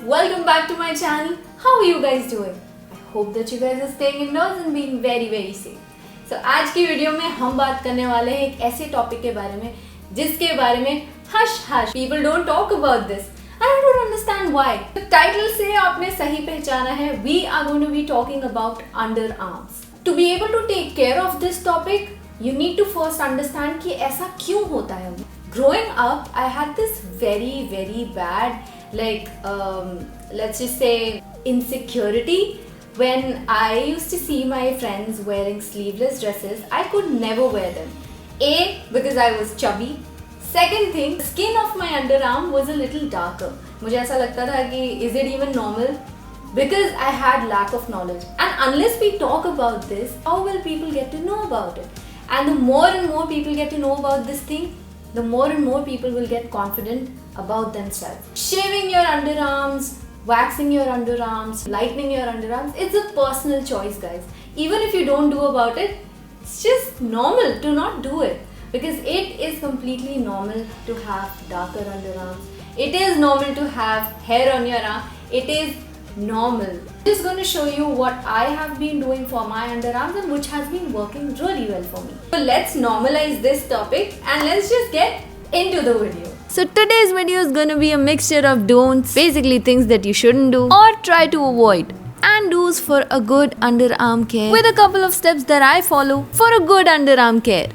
Welcome back to my channel. How are you guys doing? I hope that you guys are staying indoors and being very safe. So आज की video में हम बात करने वाले हैं एक ऐसे टॉपिक के बारे में जिसके बारे में hush people don't talk about this. I don't understand why. The title से आपने सही पहचाना है. We are going to be talking about underarms. To be able to take care of this topic, you need to first understand कि ऐसा क्यों होता है. Growing up, I had this very bad let's just say insecurity when I used to see my friends wearing sleeveless dresses. I could never wear them. A, because I was chubby. Second thing, the skin of my underarm was a little darker. मुझे ऐसा लगता था कि is it even normal? Because I had lack of knowledge. And unless we talk about this, how will people get to know about it? And the more and more people get to know about this thing, the more and more people will get confident about themselves. Shaving your underarms, waxing your underarms, lightening your underarms, it's a personal choice, guys. Even if you don't do about it, it's just normal to not do it. Because it is completely normal to have darker underarms. It is normal to have hair on your arm. It is normal. I'm just going to show you what I have been doing for my underarms and which has been working really well for me. So let's normalize this topic and let's just get into the video. So today's video is going to be a mixture of don'ts, basically things that you shouldn't do or try to avoid, and do's for a good underarm care with a couple of steps that I follow for a good underarm care.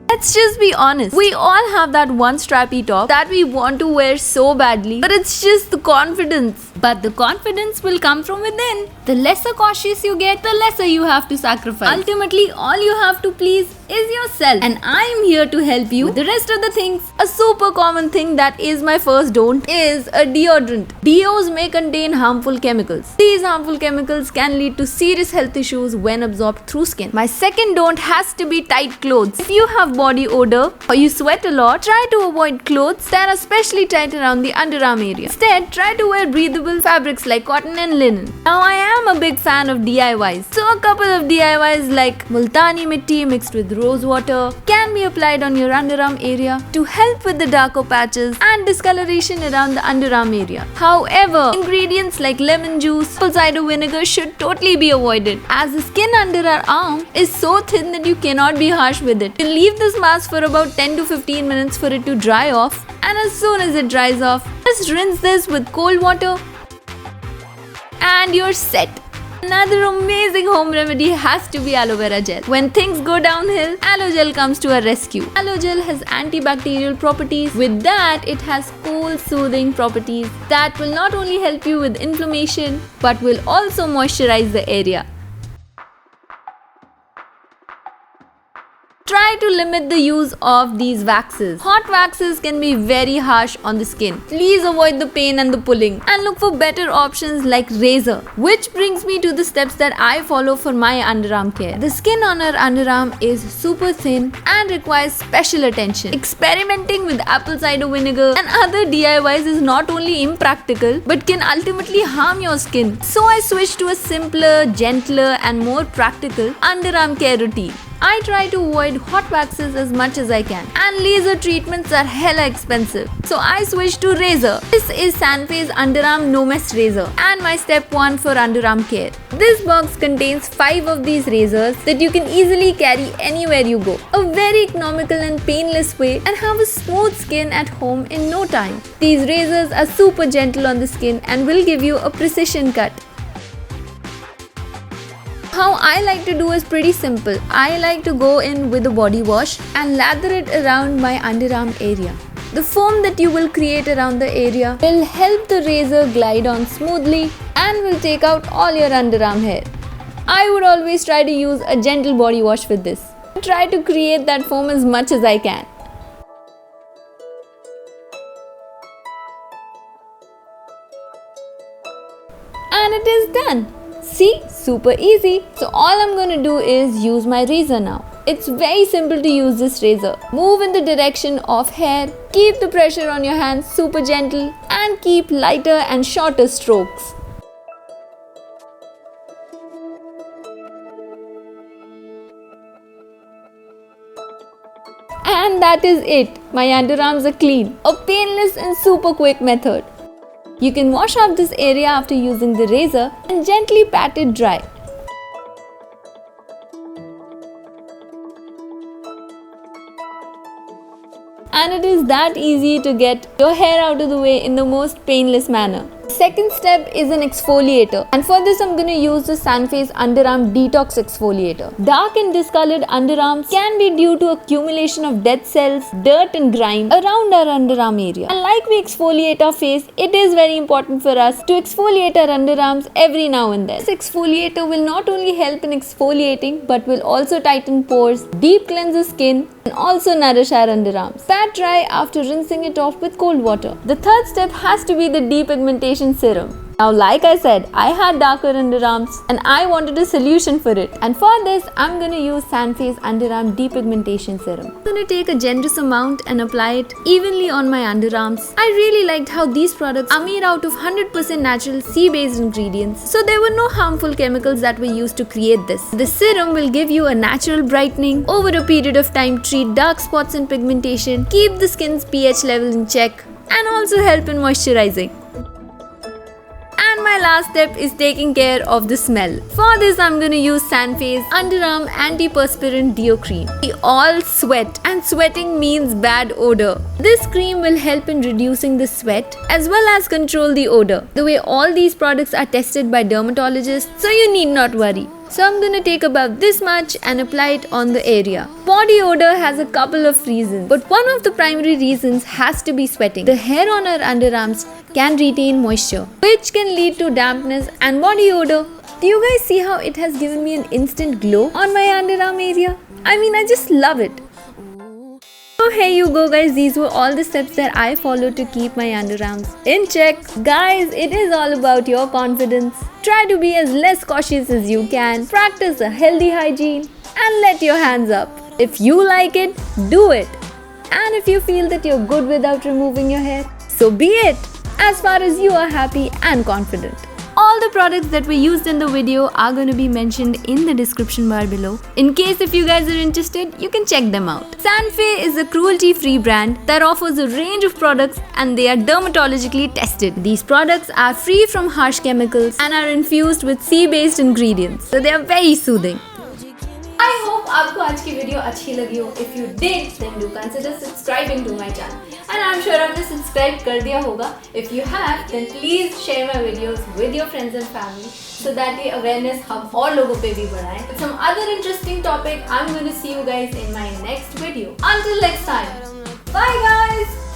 Let's just be honest. We all have that one strappy top that we want to wear so badly, but it's just the confidence. But the confidence will come from within. The lesser cautious you get, the lesser you have to sacrifice. Ultimately, all you have to please is yourself. And I'm here to help you with the rest of the things. A super common thing that is my first don't is a deodorant. Deos may contain harmful chemicals. These harmful chemicals can lead to serious health issues when absorbed through skin. My second don't has to be tight clothes. If you have body odor or you sweat a lot, try to avoid clothes that are especially tight around the underarm area. Instead, try to wear breathable fabrics like cotton and linen. Now, I am a big fan of DIYs. So a couple of DIYs like multani mitti mixed with rose water can be applied on your underarm area to help with the darker patches and discoloration around the underarm area. However, ingredients like lemon juice, apple cider vinegar should totally be avoided as the skin under our arm is so thin that you cannot be harsh with it. You can leave this mask for about 10 to 15 minutes for it to dry off, and as soon as it dries off, just rinse this with cold water and you're set. Another amazing home remedy has to be aloe vera gel. When things go downhill, aloe gel comes to our rescue. Aloe gel has antibacterial properties. With that, it has cool, soothing properties that will not only help you with inflammation but will also moisturize the area. Try to limit the use of these waxes. Hot waxes can be very harsh on the skin. Please avoid the pain and the pulling and look for better options like razor. Which brings me to the steps that I follow for my underarm care. The skin on our underarm is super thin and requires special attention. Experimenting with apple cider vinegar and other DIYs is not only impractical but can ultimately harm your skin. So I switched to a simpler, gentler and more practical underarm care routine. I try to avoid hot waxes as much as I can, and laser treatments are hella expensive. So I switched to razor. This is Sanfei's Underarm No Mess Razor and my step 1 for underarm care. This box contains 5 of these razors that you can easily carry anywhere you go. A very economical and painless way, and have a smooth skin at home in no time. These razors are super gentle on the skin and will give you a precision cut. How I like to do is pretty simple. I like to go in with a body wash and lather it around my underarm area. The foam that you will create around the area will help the razor glide on smoothly and will take out all your underarm hair. I would always try to use a gentle body wash with this. Try to create that foam as much as I can. And it is done. See, super easy. So all I'm going to do is use my razor now. It's very simple to use this razor. Move in the direction of hair, keep the pressure on your hands super gentle, and keep lighter and shorter strokes. And that is it. My underarms are clean. A painless and super quick method. You can wash off this area after using the razor and gently pat it dry. And it is that easy to get your hair out of the way in the most painless manner. Second step is an exfoliator, and for this I'm going to use the Sunface Underarm Detox Exfoliator. Dark and discolored underarms can be due to accumulation of dead cells, dirt and grime around our underarm area. And like we exfoliate our face, it is very important for us to exfoliate our underarms every now and then. This exfoliator will not only help in exfoliating but will also tighten pores, deep cleanse the skin, and also nourish our underarms. Pat dry after rinsing it off with cold water. The third step has to be the depigmentation serum. Now, like I said, I had darker underarms and I wanted a solution for it. And for this, I'm going to use Sunface Underarm Depigmentation Serum. I'm going to take a generous amount and apply it evenly on my underarms. I really liked how these products are made out of 100% natural sea-based ingredients, so there were no harmful chemicals that were used to create this. The serum will give you a natural brightening, over a period of time treat dark spots and pigmentation, keep the skin's pH level in check, and also help in moisturizing. And my last step is taking care of the smell. For this, I'm going to use Sunface Underarm Antiperspirant Deo Cream. We all sweat, and sweating means bad odor. This cream will help in reducing the sweat as well as control the odor. The way all these products are tested by dermatologists, so you need not worry. So I'm going to take about this much and apply it on the area. Body odor has a couple of reasons, but one of the primary reasons has to be sweating. The hair on our underarms can retain moisture, which can lead to dampness and body odor. Do you guys see how it has given me an instant glow on my underarm area? I mean, I just love it. So here you go guys, these were all the steps that I followed to keep my underarms in check. Guys, it is all about your confidence. Try to be as less cautious as you can, practice a healthy hygiene, and let your hands up. If you like it, do it. And if you feel that you're good without removing your hair, so be it, as far as you are happy and confident. All the products that were used in the video are going to be mentioned in the description bar below. In case if you guys are interested, you can check them out. Sunface is a cruelty-free brand that offers a range of products and they are dermatologically tested. These products are free from harsh chemicals and are infused with sea-based ingredients, so they are very soothing. I hope आपको आज की video अच्छी लगी हो. If you did, then do consider subscribing to my channel. And I'm sure आपने subscribe कर दिया होगा. If you have, then please share my videos with your friends and family so that ये awareness हम और लोगों पे भी बढ़ाएं. With some other interesting topic, I'm going to see you guys in my next video. Until next time, bye guys.